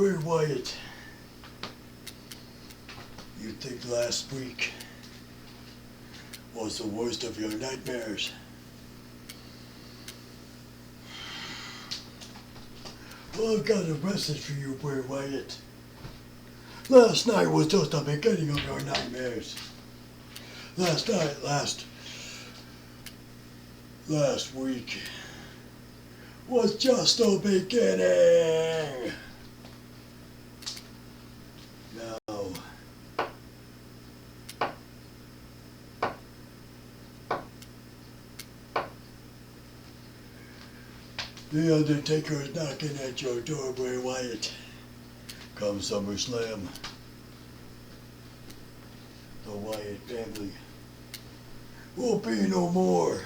Bray Wyatt, you think last week was the worst of your nightmares? Well, I've got a message for you, Bray Wyatt. Last night was just the beginning of your nightmares. Last week was just the beginning. Now, the Undertaker is knocking at your door, Bray Wyatt. Come SummerSlam, the Wyatt family will be no more.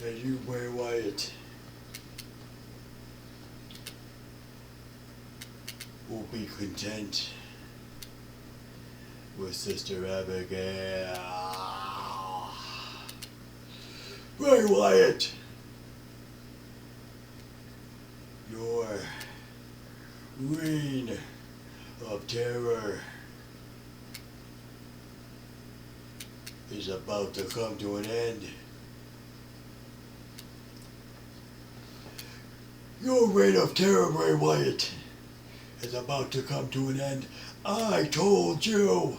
And you, Bray Wyatt, will be content with Sister Abigail. Bray Wyatt, your reign of terror is about to come to an end. Your reign of terror, Bray Wyatt, is about to come to an end. I told you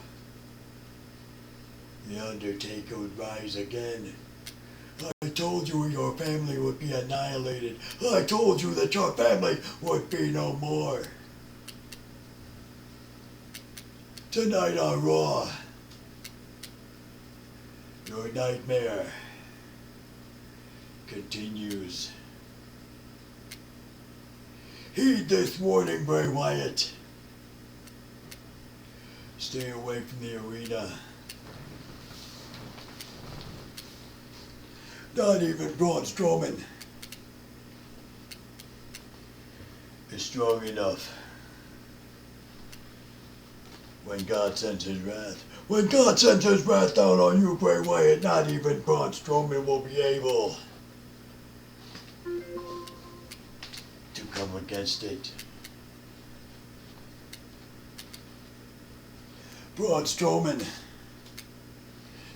the Undertaker would rise again. I told you your family would be annihilated. I told you that your family would be no more. Tonight on Raw, your nightmare continues. Heed this warning, Bray Wyatt. Stay away from the arena. Not even Braun Strowman is strong enough. When God sends his wrath. When God sends his wrath down on you, Bray Wyatt, not even Braun Strowman will be able to come against it. Braun Strowman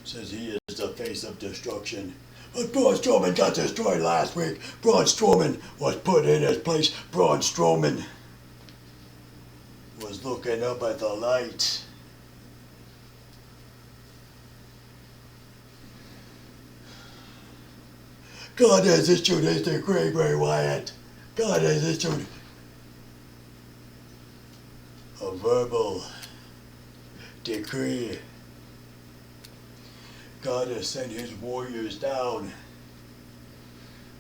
says he is the face of destruction. But Braun Strowman got destroyed last week. Braun Strowman was put in his place. Braun Strowman was looking up at the light. God has issued his decree, Bray Wyatt. God has issued a verbal decree. God has sent his warriors down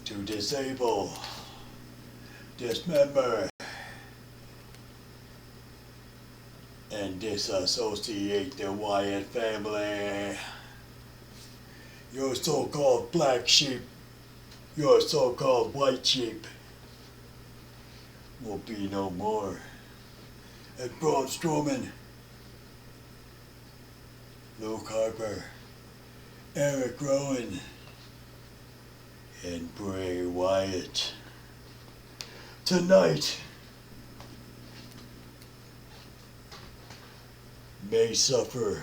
to disable, dismember, and disassociate the Wyatt family. Your so-called black sheep, your so-called white sheep will be no more. And Braun Strowman, Luke Harper, Eric Rowan, and Bray Wyatt tonight may suffer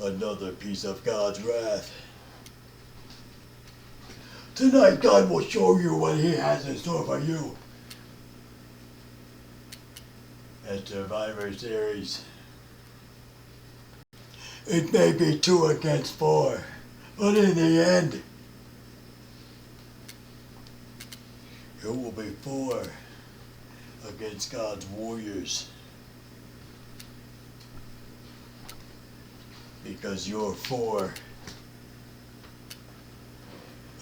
another piece of God's wrath. Tonight God will show you what he has in store for you. At Survivor Series, it may be 2 against 4, but in the end, it will be 4 against God's warriors. Because you're 4.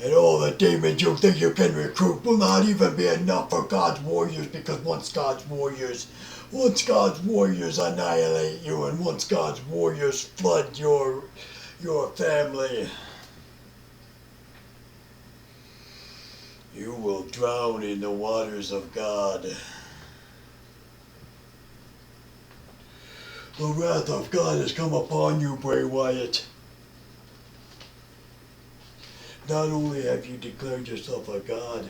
And all the demons you think you can recruit will not even be enough for God's warriors, because once God's warriors annihilate you, and once God's warriors flood your family, you will drown in the waters of God. The wrath of God has come upon you, Bray Wyatt. Not only have you declared yourself a god,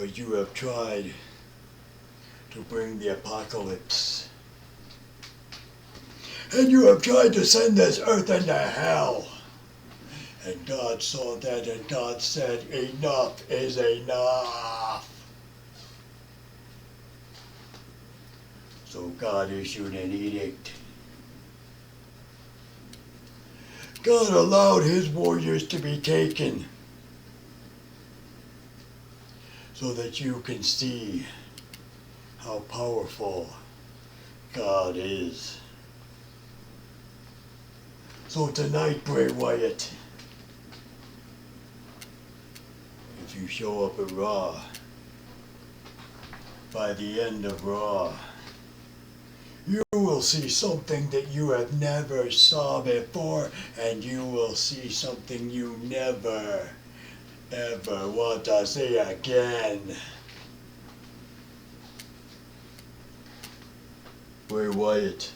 but you have tried to bring the apocalypse. And you have tried to send this earth into hell. And God saw that and God said, enough is enough. So God issued an edict. God allowed his warriors to be taken so that you can see how powerful God is. So tonight, Bray Wyatt, if you show up at Raw, by the end of Raw, you will see something that you have never saw before, and you will see something you never, ever want to see again. Bray Wyatt.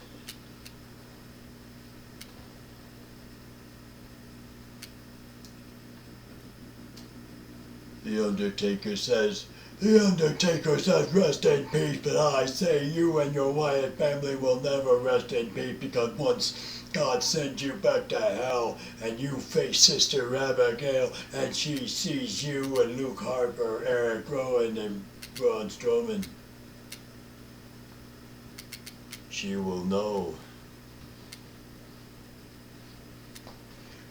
The Undertaker says, rest in peace, but I say you and your Wyatt family will never rest in peace, because once God sends you back to hell and you face Sister Abigail and she sees you and Luke Harper, Eric Rowan, and Braun Strowman, she will know.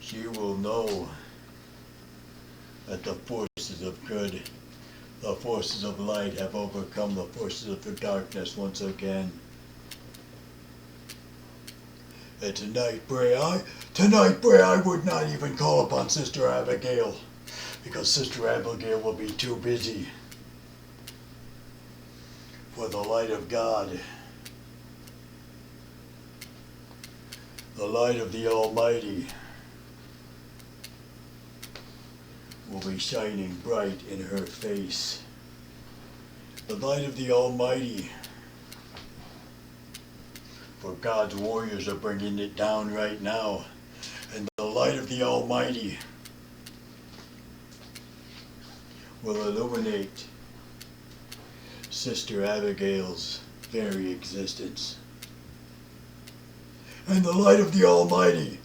She will know that the forces of good, the forces of light have overcome the forces of the darkness once again. And tonight, Bray, I would not even call upon Sister Abigail, because Sister Abigail will be too busy for the light of God. The light of the Almighty will be shining bright in her face. The light of the Almighty. For God's warriors are bringing it down right now. And the light of the Almighty will illuminate Sister Abigail's very existence. And the light of the Almighty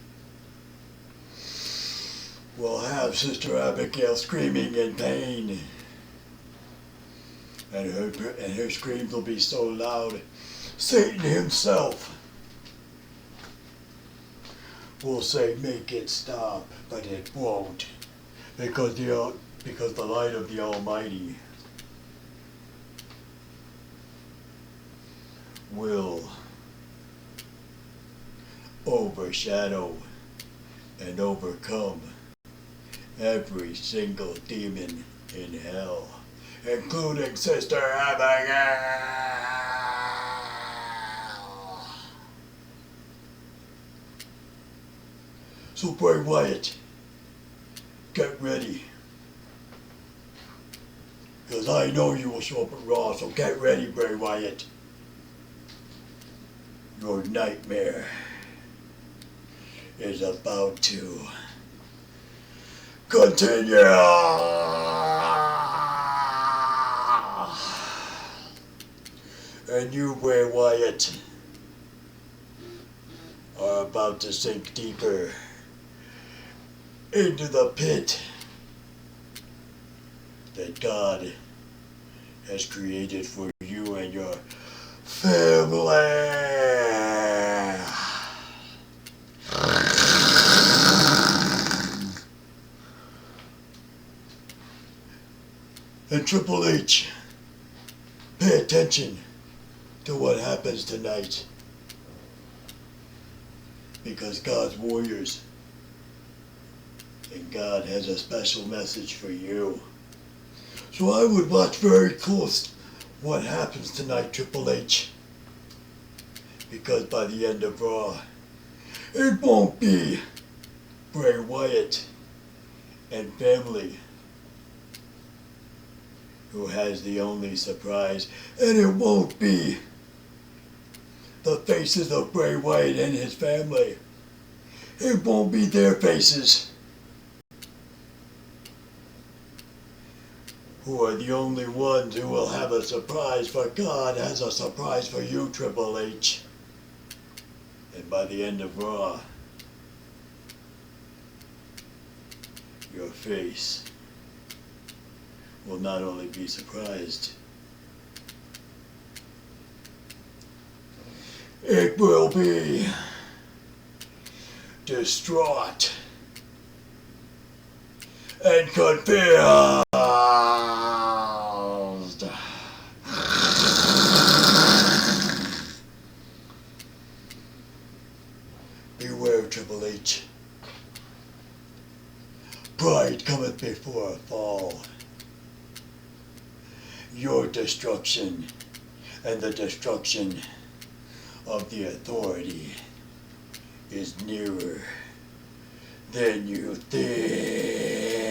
will have Sister Abigail screaming in pain. And her screams will be so loud, Satan himself will say, make it stop, but it won't. Because the light of the Almighty will overshadow and overcome every single demon in hell, including Sister Abigail. So Bray Wyatt, get ready. Because I know you will show up at Raw, so get ready, Bray Wyatt. Your nightmare is about to continue. And you, Bray Wyatt, are about to sink deeper into the pit that God has created for you and your family. And Triple H, pay attention to what happens tonight, because God's warriors and God has a special message for you. So I would watch very close what happens tonight, Triple H, because by the end of Raw, it won't be Bray Wyatt and family who has the only surprise, and it won't be the faces of Bray Wyatt and his family. It won't be their faces. who are the only ones who will have a surprise, for God has a surprise for you, Triple H. And by the end of Raw, your face will not only be surprised, it will be distraught and confused. Beware, Triple H. Pride cometh before a fall. Your destruction and the destruction of the authority is nearer than you think.